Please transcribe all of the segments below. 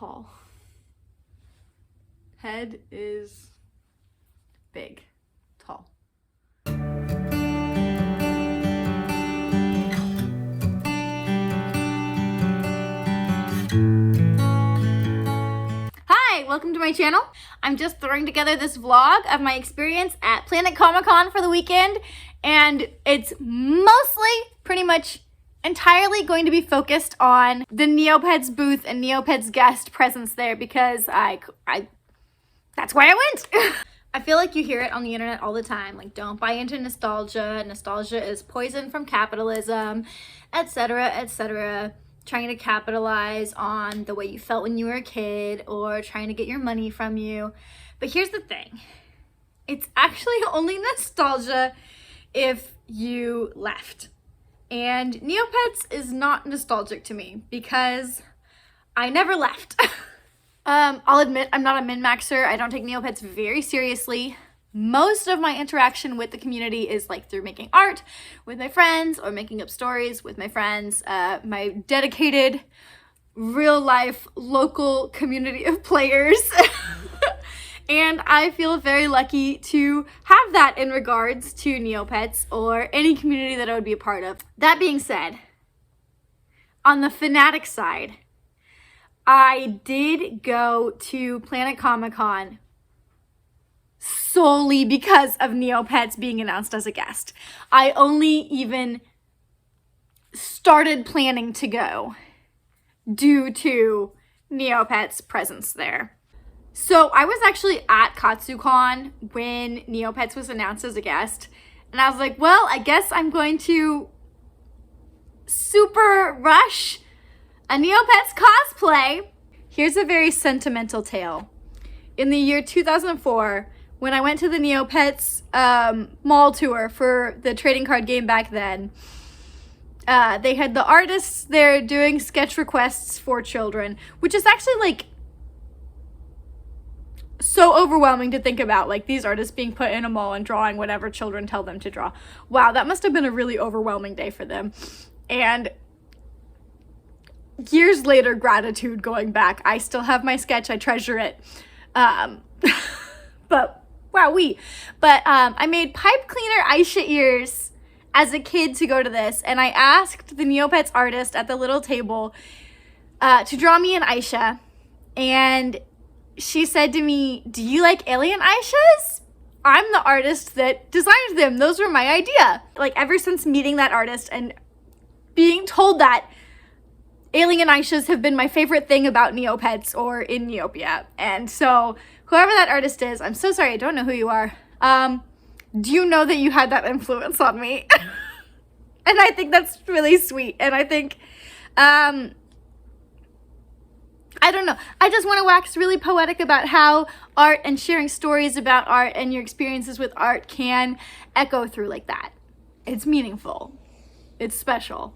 tall. Head is big, tall. Hi, welcome to my channel. I'm just throwing together this vlog of my experience at Planet Comicon for the weekend, and it's mostly, pretty much entirely going to be focused on the Neopets booth and Neopets guest presence there because that's why I went. I feel like you hear it on the internet all the time, like don't buy into nostalgia. Nostalgia is poison from capitalism, etc., etc. Trying to capitalize on the way you felt when you were a kid or trying to get your money from you. But here's the thing. It's actually only nostalgia if you left. And Neopets is not nostalgic to me because I never left. I'll admit I'm not a min-maxer. I don't take Neopets very seriously. Most of my interaction with the community is like through making art with my friends or making up stories with my friends. My dedicated, real-life, local community of players. And I feel very lucky to have that in regards to Neopets or any community that I would be a part of. That being said, on the fanatic side, I did go to Planet Comicon solely because of Neopets being announced as a guest. I only even started planning to go due to Neopets' presence there. So I was actually at KatsuCon when Neopets was announced as a guest, and I was like, well, I guess I'm going to super rush a Neopets cosplay. Here's a very sentimental tale. In the year 2004, when I went to the Neopets mall tour for the trading card game back then, they had the artists there doing sketch requests for children, which is actually like so overwhelming to think about, like these artists being put in a mall and drawing whatever children tell them to draw. Wow, that must have been a really overwhelming day for them. And years later, gratitude going back. I still have my sketch. I treasure it. But wowee. But I made pipe cleaner Aisha ears as a kid to go to this, and I asked the Neopets artist at the little table to draw me an Aisha, and she said to me, do you like alien Aishas? I'm the artist that designed them. Those were my idea. Like ever since meeting that artist and being told that, alien Aishas have been my favorite thing about Neopets or in Neopia. And so whoever that artist is, I'm so sorry, I don't know who you are. Do you know that you had that influence on me? And I think that's really sweet. And I think, I don't know. I just want to wax really poetic about how art and sharing stories about art and your experiences with art can echo through like that. It's meaningful. It's special.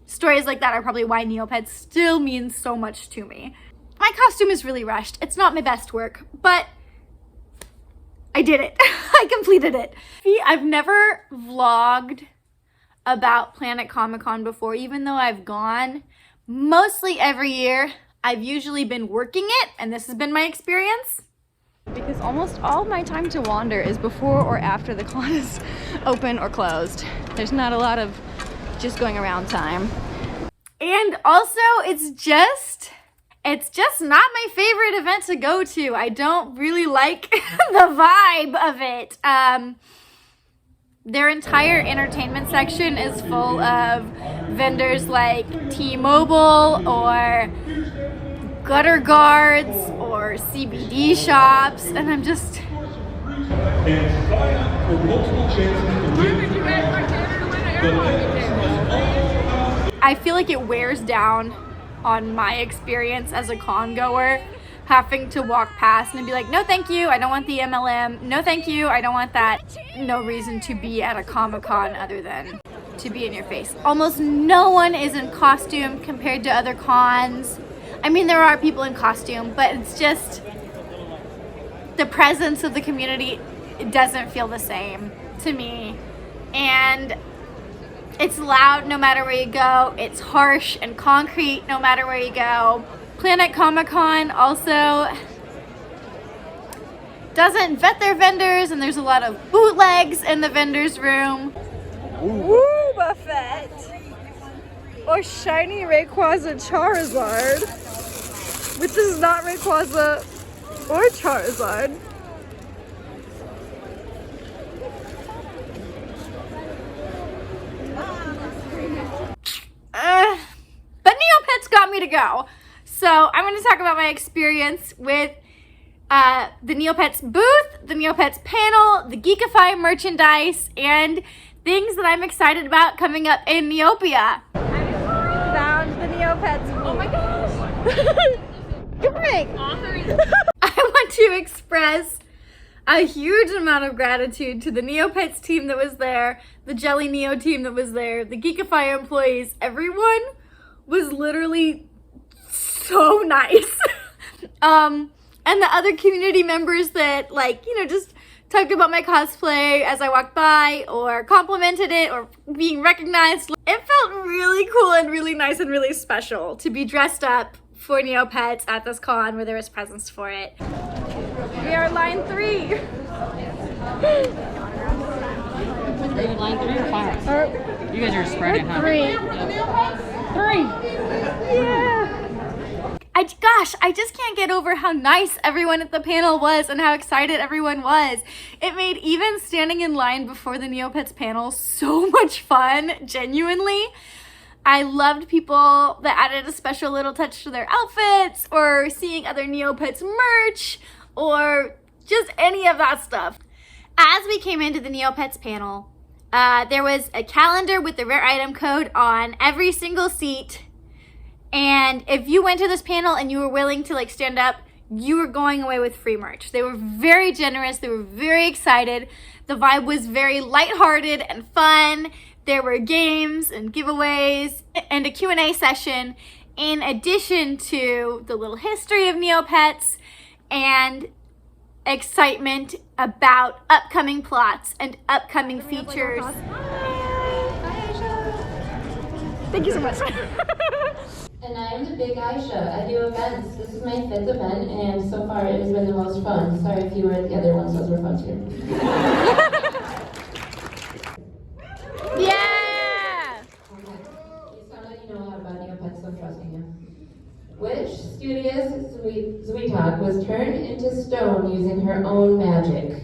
Stories like that are probably why Neopets still means so much to me. My costume is really rushed. It's not my best work, but I did it. I completed it. I've never vlogged about Planet Comicon before, even though I've gone mostly every year. I've usually been working it, and this has been my experience. Because almost all my time to wander is before or after the con is open or closed. There's not a lot of just going around time. And also, it's just not my favorite event to go to. I don't really like the vibe of it. Their entire entertainment section is full of vendors like T-Mobile or gutter guards or CBD shops, and I'm just... I feel like it wears down on my experience as a con goer, having to walk past and be like, no thank you, I don't want the MLM, no thank you, I don't want that. No reason to be at a Comic-Con other than to be in your face. Almost no one is in costume compared to other cons. I mean, there are people in costume, but it's just the presence of the community, it doesn't feel the same to me. And it's loud no matter where you go. It's harsh and concrete no matter where you go. Planet Comicon also doesn't vet their vendors, and there's a lot of bootlegs in the vendors room. Woo buffet! Or shiny Rayquaza Charizard, which is not Rayquaza or Charizard. But Neopets got me to go. So I'm going to talk about my experience with the Neopets booth, the Neopets panel, the Geekify merchandise, and things that I'm excited about coming up in Neopia. Found the Neopets. Oh my gosh! Good break! I want to express a huge amount of gratitude to the Neopets team that was there, the Jelly Neo team that was there, the Geekify employees. Everyone was literally so nice. And the other community members that, like, you know, just talked about my cosplay as I walked by or complimented it or being recognized. It felt really cool and really nice and really special to be dressed up for Neopets at this con where there was presents for it. We are line 3. Are you line 3 or 5? You guys are spreading, huh? 3. Yeah. I just can't get over how nice everyone at the panel was and how excited everyone was. It made even standing in line before the Neopets panel so much fun, genuinely. I loved people that added a special little touch to their outfits, or seeing other Neopets merch, or just any of that stuff. As we came into the Neopets panel, there was a calendar with the rare item code on every single seat. And if you went to this panel and you were willing to like stand up, you were going away with free merch. They were very generous. They were very excited. The vibe was very lighthearted and fun. There were games and giveaways and a Q&A session, in addition to the little history of Neopets and excitement about upcoming plots and upcoming features. Thank you so much. And I am the Big Aisha. I do events. This is my 5th event, and so far it has been the most fun. Sorry if you were at the other ones, those were fun too. Yeah! Okay. You sound like you know a lot about Neopets, so I'm trusting you. Which studious Sweetheart was turned into stone using her own magic?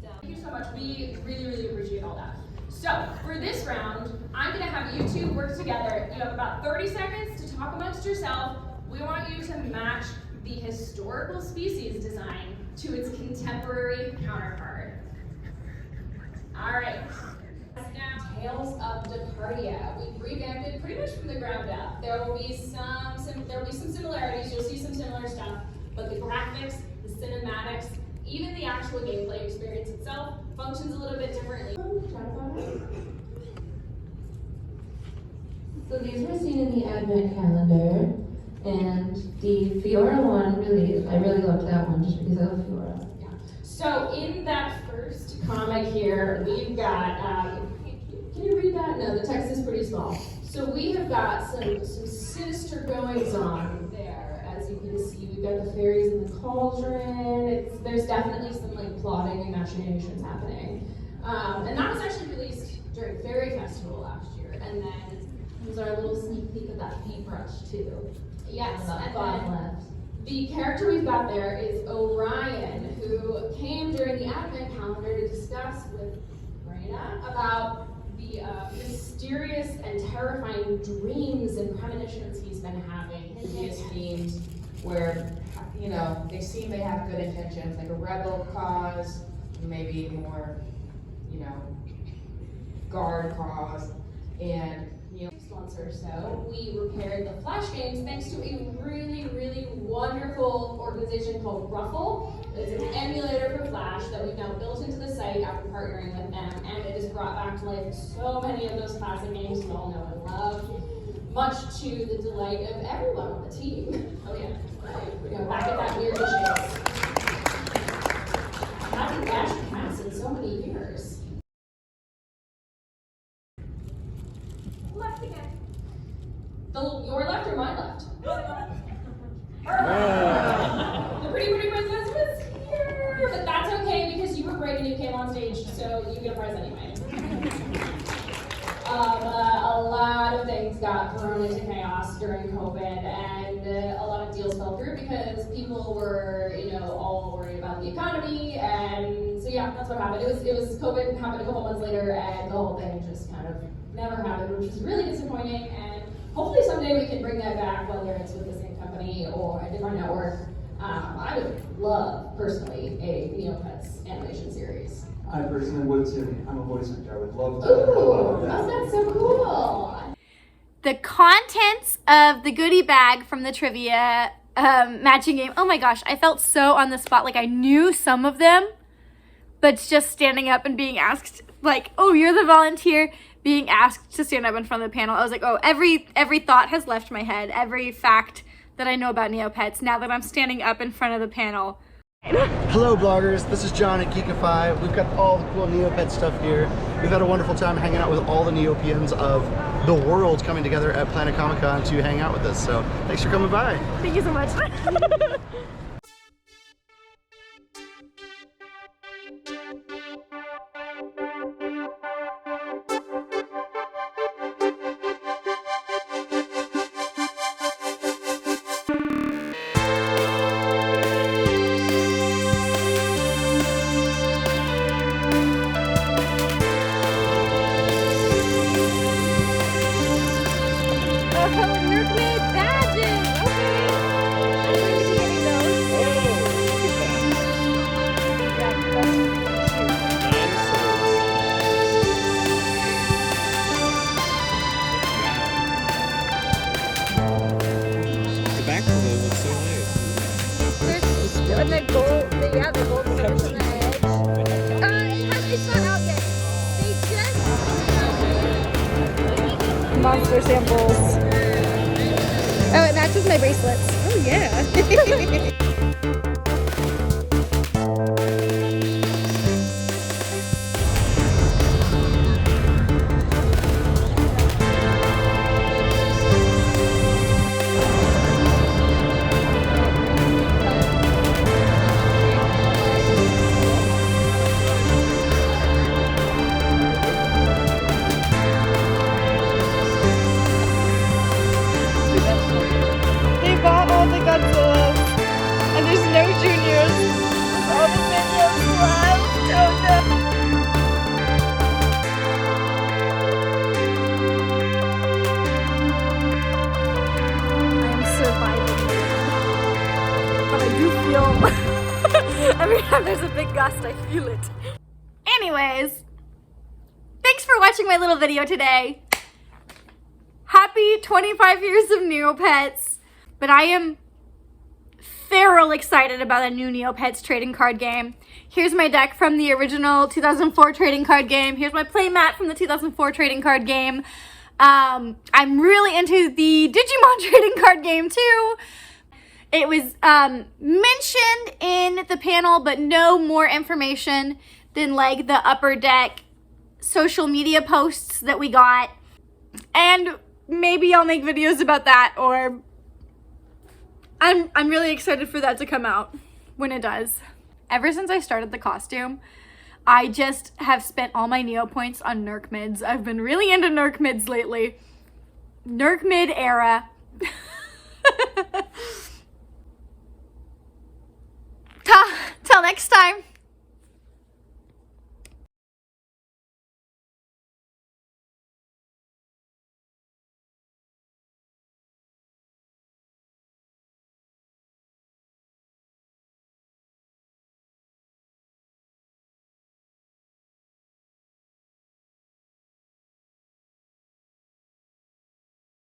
Thank you so much. We really, really appreciate all that. So, for this round, I'm going to have you two work together. You have about 30 seconds to talk amongst yourself. We want you to match the historical species design to its contemporary counterpart. All right. Now, Tales of Depardia. We've revamped it pretty much from the ground up. There will be some similarities. You'll see some similar stuff, but the graphics, the cinematics, even the actual gameplay experience itself functions a little bit differently. So these were seen in the advent calendar, and the Fiora one, I really loved that one just because I love Fiora. Yeah. So in that first comic here, we've got, can you read that? No, the text is pretty small. So we have got some sinister goings on there. As you can see, we've got the fairies in the cauldron. There's definitely some like plotting and machinations happening. And that was actually released during Fairy Festival last year. And then Here's our little sneak peek of that paintbrush too. yes, and Bottom then left. the character we've got there is Orion, who came during the Advent calendar to discuss with Raina about the mysterious and terrifying dreams and premonitions he's been having. Previous themes where, you know, they seem they have good intentions, like a rebel cause, maybe more, you know, guard cause, and, you know. 6 months or so, we repaired the Flash games thanks to a really, really wonderful organization called Ruffle. It's an emulator for Flash that we've now built into the site after partnering with them, and it has brought back to life so many of those classic games you all know and love, much to the delight of everyone on the team. Oh yeah, right. You know, back at that weird chase. Haven't Dash Cats in so many years. Left again. Your left or my left? prize anyway. A lot of things got thrown into chaos during COVID, and a lot of deals fell through because people were, all worried about the economy, and so yeah, that's what happened. It was COVID happened a couple months later, and the whole thing just kind of never happened, which is really disappointing. And hopefully someday we can bring that back, whether it's with the same company or a different network. I would love, personally, a Neopets animation series. I personally would too. I'm a voice actor. I would love to. Ooh, that's so cool. The contents of the goodie bag from the trivia matching game. Oh my gosh, I felt so on the spot. Like I knew some of them, but just standing up and being asked, like, oh, you're the volunteer, being asked to stand up in front of the panel. I was like, oh, every thought has left my head. Every fact that I know about Neopets now that I'm standing up in front of the panel. Hello bloggers, this is John at Geekify. We've got all the cool Neopet stuff here. We've had a wonderful time hanging out with all the Neopians of the world coming together at Planet Comicon to hang out with us. So thanks for coming by. Thank you so much. Nerkmid badges! Okay! I'm going to be getting those. Yeah, that's The back of it looks so nice. and the gold, the gold stars on the edge. It's not out yet. They just monster samples. Oh, it matches my bracelets. Oh yeah. They bought all the Godzillas, and there's no juniors. There's all the minions left. Oh no. I am surviving, but I do feel. Every time there's a big gust, I feel it. Anyways, thanks for watching my little video today. Happy 25 years of Neopets, but I am feral excited about a new Neopets trading card game. Here's my deck from the original 2004 trading card game. Here's my playmat from the 2004 trading card game. I'm really into the Digimon trading card game too. It was mentioned in the panel, but no more information than like the upper deck social media posts that we got. And maybe I'll make videos about that, or I'm really excited for that to come out when it does. Ever since I started the costume, I just have spent all my Neo points on nerkmids. I've been really into nerkmids lately. Nerkmid era. Till next time.